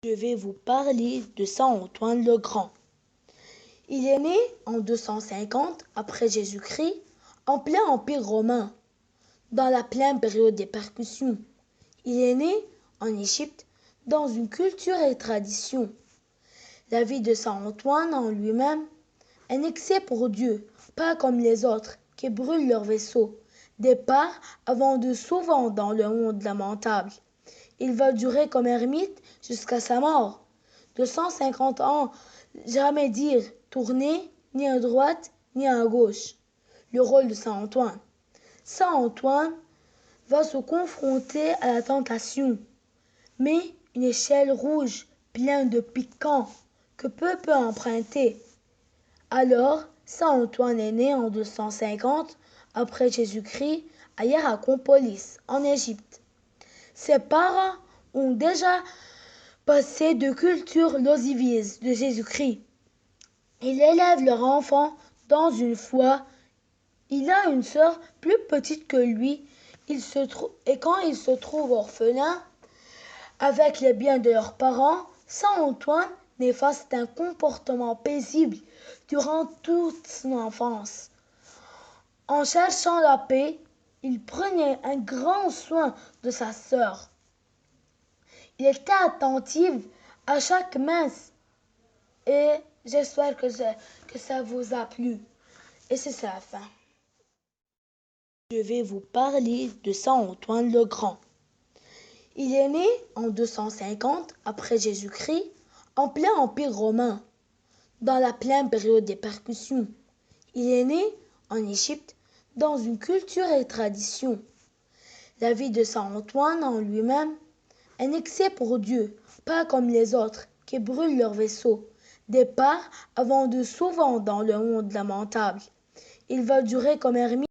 Je vais vous parler de saint Antoine le Grand. Il est né en 250 après Jésus-Christ, en plein Empire romain, dans la pleine période des percussions. Il est né en Égypte, dans une culture et tradition. La vie de saint Antoine en lui-même, un excès pour Dieu, pas comme les autres qui brûlent leur vaisseau, départ avant de souvent dans le monde lamentable. Il va durer comme ermite jusqu'à sa mort. De 150 ans, jamais dire tourner, ni à droite, ni à gauche. Le rôle de saint Antoine. Saint Antoine va se confronter à la tentation, mais une échelle rouge pleine de piquants que peu peut emprunter. Alors, saint Antoine est né en 250 après Jésus-Christ à Hiéraconpolis, en Égypte. Ses parents ont déjà passé de culture l'osivis de Jésus-Christ. Ils élèvent leur enfant dans une foi. Il a une sœur plus petite que lui. Et quand il se trouve orphelin, avec les biens de leurs parents, saint Antoine néfaste un comportement paisible durant toute son enfance. En cherchant la paix, il prenait un grand soin de sa sœur. Il était attentif à chaque messe et j'espère que ça vous a plu. Et c'est ça la fin. Je vais vous parler de saint Antoine le Grand. Il est né en 250 après Jésus-Christ, en plein Empire romain, dans la pleine période des percussions. Il est né en Égypte, dans une culture et tradition. La vie de saint Antoine en lui-même, un excès pour Dieu, pas comme les autres qui brûlent leur vaisseau, départ avant de souvent dans le monde lamentable. Il va durer comme ermite